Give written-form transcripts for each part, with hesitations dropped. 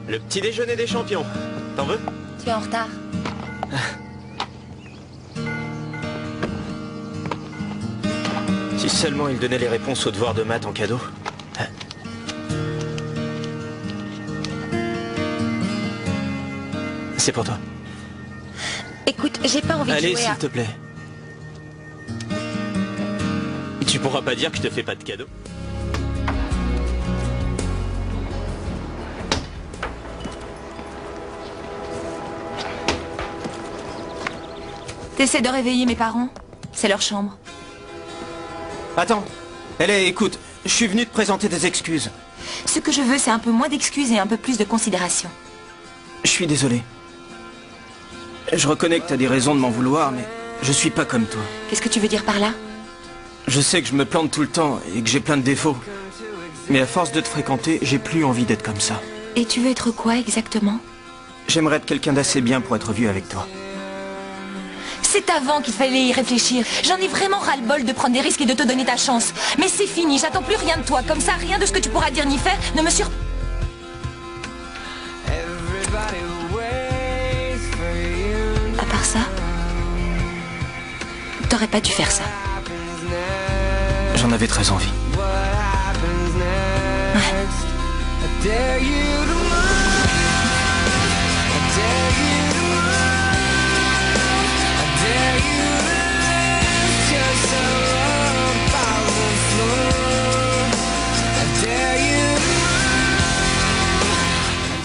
Le petit déjeuner des champions. T'en veux? Tu es en retard. Si seulement il donnait les réponses aux devoirs de maths en cadeau. C'est pour toi. Écoute, j'ai pas envie de Allez, jouer s'il à... te plaît. Tu pourras pas dire que je te fais pas de cadeau. T'essaies de réveiller mes parents? C'est leur chambre. Attends. Écoute, je suis venu te présenter des excuses. Ce que je veux, c'est un peu moins d'excuses et un peu plus de considération. Je suis désolé. Je reconnais que t'as des raisons de m'en vouloir, mais je suis pas comme toi. Qu'est-ce que tu veux dire par là? Je sais que je me plante tout le temps et que j'ai plein de défauts. Mais à force de te fréquenter, j'ai plus envie d'être comme ça. Et tu veux être quoi exactement? J'aimerais être quelqu'un d'assez bien pour être vu avec toi. C'est avant qu'il fallait y réfléchir. J'en ai vraiment ras-le-bol de prendre des risques et de te donner ta chance. Mais c'est fini, j'attends plus rien de toi. Comme ça, rien de ce que tu pourras dire ni faire ne me sur... À part ça, t'aurais pas dû faire ça. J'en avais très envie.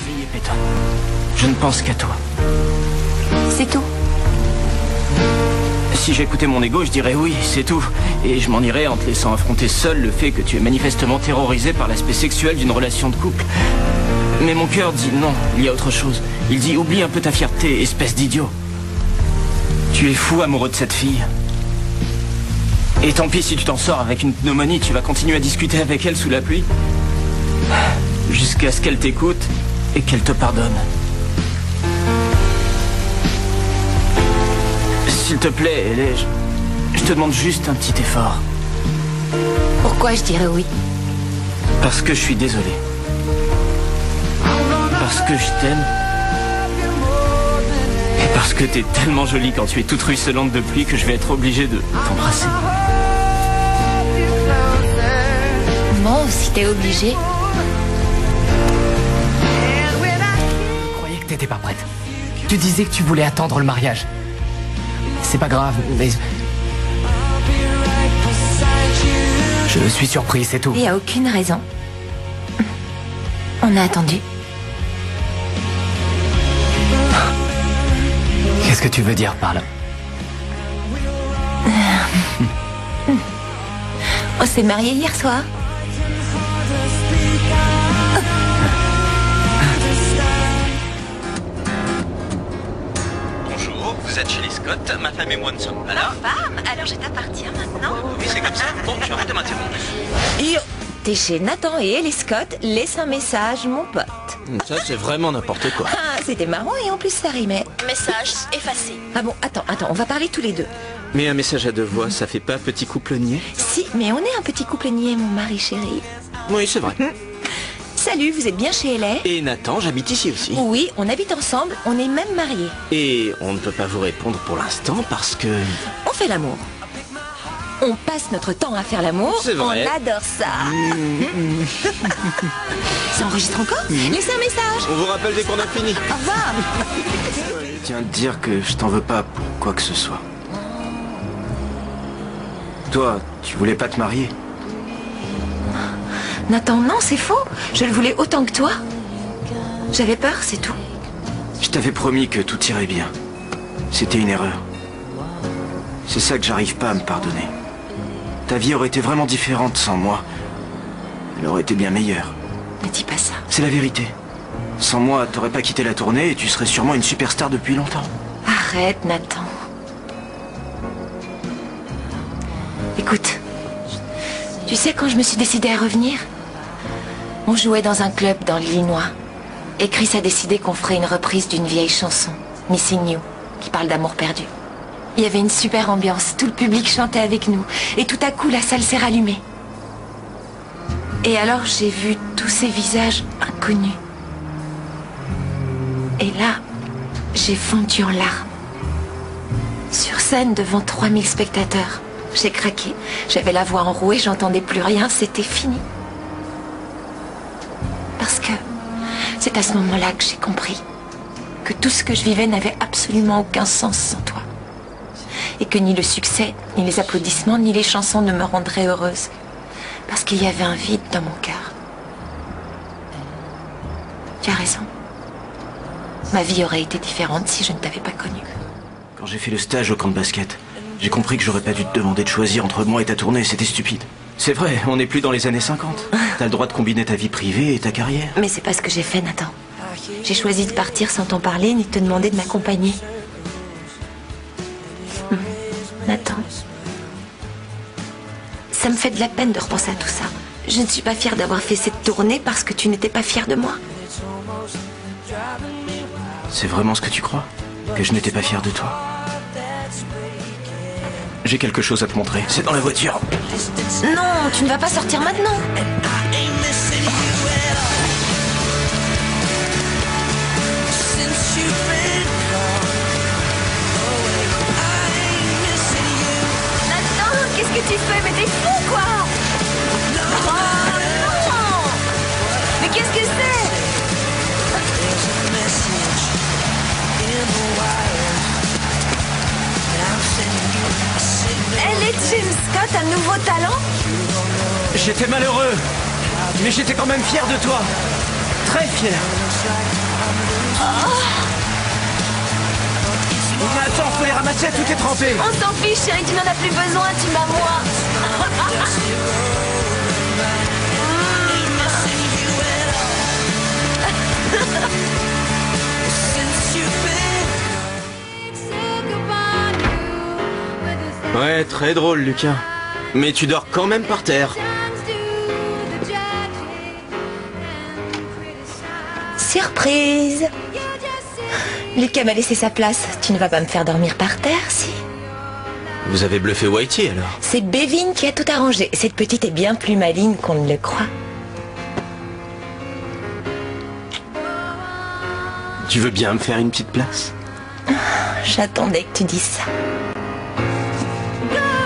Veuillez, Pétain. Je ne pense qu'à toi. C'est tout. Si j'écoutais mon ego, je dirais oui, c'est tout. Et je m'en irais en te laissant affronter seul le fait que tu es manifestement terrorisé par l'aspect sexuel d'une relation de couple. Mais mon cœur dit non, il y a autre chose. Il dit oublie un peu ta fierté, espèce d'idiot. Tu es fou amoureux de cette fille. Et tant pis si tu t'en sors avec une pneumonie, tu vas continuer à discuter avec elle sous la pluie. Jusqu'à ce qu'elle t'écoute et qu'elle te pardonne. S'il te plaît, Ellie, je te demande juste un petit effort. Pourquoi je dirais oui? Parce que je suis désolé. Parce que je t'aime. Et parce que t'es tellement jolie quand tu es toute ruisselante de pluie que je vais être obligé de t'embrasser. Bon, si t'es obligé. Je croyais que t'étais pas prête. Tu disais que tu voulais attendre le mariage. C'est pas grave, mais... Je suis surpris, c'est tout. Il n'y a aucune raison. On a attendu. Qu'est-ce que tu veux dire par là? On s'est mariés hier soir. Bonjour, vous êtes chez les Scott, ma femme et moi ne sommes pas là. Femme, alors je t'appartiens maintenant. Oui, c'est comme ça. Bon, tu arrêtes de m'interrompre. Yo, t'es chez Nathan et Ellie Scott, laisse un message, mon pote. Ça, c'est vraiment n'importe quoi. Ah, c'était marrant et en plus ça rimait. Message effacé. Ah bon, attends, on va parler tous les deux. Mais un message à deux voix, ça fait pas petit couple niais? Si, mais on est un petit couple niais, mon mari chéri. Oui, c'est vrai. Salut, vous êtes bien chez Ellie? Et Nathan, j'habite ici aussi. Oui, on habite ensemble, on est même mariés. Et on ne peut pas vous répondre pour l'instant parce que... On fait l'amour. On passe notre temps à faire l'amour. C'est vrai. On adore ça. Ça enregistre encore? Laissez un message. On vous rappelle dès qu'on a fini. Au revoir. Je tiens à te dire que je t'en veux pas pour quoi que ce soit. Toi, tu voulais pas te marier? Nathan, non, c'est faux. Je le voulais autant que toi. J'avais peur, c'est tout. Je t'avais promis que tout irait bien. C'était une erreur. C'est ça que j'arrive pas à me pardonner. Ta vie aurait été vraiment différente sans moi. Elle aurait été bien meilleure. Ne dis pas ça. C'est la vérité. Sans moi, t'aurais pas quitté la tournée et tu serais sûrement une superstar depuis longtemps. Arrête, Nathan. Écoute, tu sais quand je me suis décidée à revenir, on jouait dans un club dans l'Illinois. Et Chris a décidé qu'on ferait une reprise d'une vieille chanson, Missing You, qui parle d'amour perdu. Il y avait une super ambiance, tout le public chantait avec nous. Et tout à coup, la salle s'est rallumée. Et alors, j'ai vu tous ces visages inconnus. Et là, j'ai fondu en larmes. Sur scène, devant 3000 spectateurs. J'ai craqué. J'avais la voix enrouée, j'entendais plus rien, c'était fini. Parce que c'est à ce moment-là que j'ai compris que tout ce que je vivais n'avait absolument aucun sens sans toi. Et que ni le succès, ni les applaudissements, ni les chansons ne me rendraient heureuse. Parce qu'il y avait un vide dans mon cœur. Tu as raison. Ma vie aurait été différente si je ne t'avais pas connue. Quand j'ai fait le stage au camp de basket, j'ai compris que j'aurais pas dû te demander de choisir entre moi et ta tournée, c'était stupide. C'est vrai, on n'est plus dans les années 50. T'as le droit de combiner ta vie privée et ta carrière. Mais c'est pas ce que j'ai fait, Nathan. J'ai choisi de partir sans t'en parler ni te demander de m'accompagner. Nathan, ça me fait de la peine de repenser à tout ça. Je ne suis pas fière d'avoir fait cette tournée parce que tu n'étais pas fière de moi. C'est vraiment ce que tu crois? Que je n'étais pas fier de toi? J'ai quelque chose à te montrer. C'est dans la voiture. Non, tu ne vas pas sortir maintenant. Nathan, qu'est-ce que tu fais? Mais t'es fou, quoi! Oh non! Mais qu'est-ce que c'est? Elle est Jim Scott, un nouveau talent? J'étais malheureux, mais j'étais quand même fier de toi. Très fier. Attends, faut les ramasser, tout est trempé. On s'en fiche, chérie, tu n'en as plus besoin, tu m'as moi. Ouais, très drôle, Lucas. Mais tu dors quand même par terre. Surprise! Lucas m'a laissé sa place. Tu ne vas pas me faire dormir par terre, si? Vous avez bluffé Whitey, alors? C'est Bévin qui a tout arrangé. Cette petite est bien plus maligne qu'on ne le croit. Tu veux bien me faire une petite place? J'attendais que tu dises ça.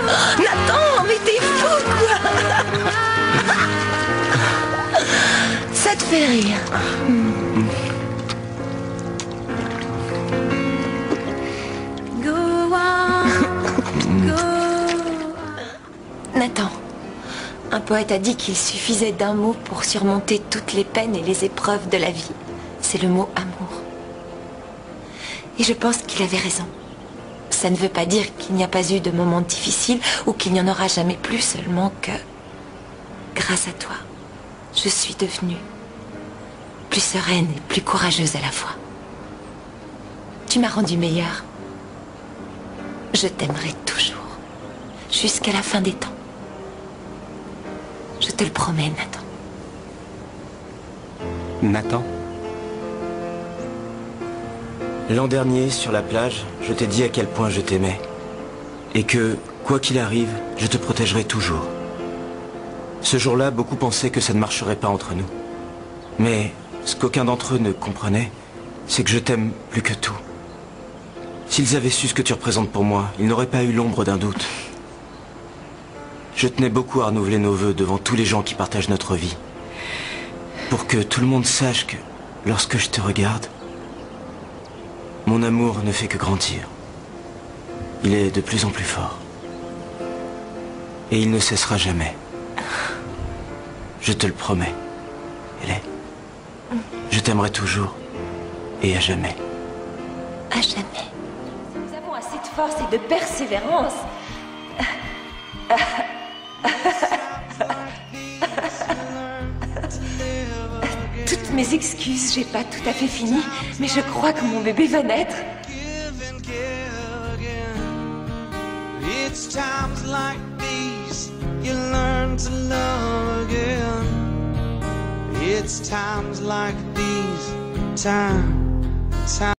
Oh, Nathan, mais t'es fou, quoi! Ça te fait rire. Nathan, un poète a dit qu'il suffisait d'un mot pour surmonter toutes les peines et les épreuves de la vie. C'est le mot amour. Et je pense qu'il avait raison. Ça ne veut pas dire qu'il n'y a pas eu de moments difficiles ou qu'il n'y en aura jamais plus, seulement que, grâce à toi, je suis devenue plus sereine et plus courageuse à la fois. Tu m'as rendue meilleure. Je t'aimerai toujours, jusqu'à la fin des temps. Je te le promets, Nathan. Nathan? L'an dernier, sur la plage, je t'ai dit à quel point je t'aimais. Et que, quoi qu'il arrive, je te protégerai toujours. Ce jour-là, beaucoup pensaient que ça ne marcherait pas entre nous. Mais ce qu'aucun d'entre eux ne comprenait, c'est que je t'aime plus que tout. S'ils avaient su ce que tu représentes pour moi, ils n'auraient pas eu l'ombre d'un doute. Je tenais beaucoup à renouveler nos vœux devant tous les gens qui partagent notre vie. Pour que tout le monde sache que, lorsque je te regarde, mon amour ne fait que grandir. Il est de plus en plus fort. Et il ne cessera jamais. Je te le promets. Hélène. Je t'aimerai toujours. Et à jamais. À jamais. Nous avons assez de force et de persévérance. Toutes mes excuses, j'ai pas tout à fait fini, mais je crois que mon bébé va naître. It's times like these you learn to love again. It's times like these, time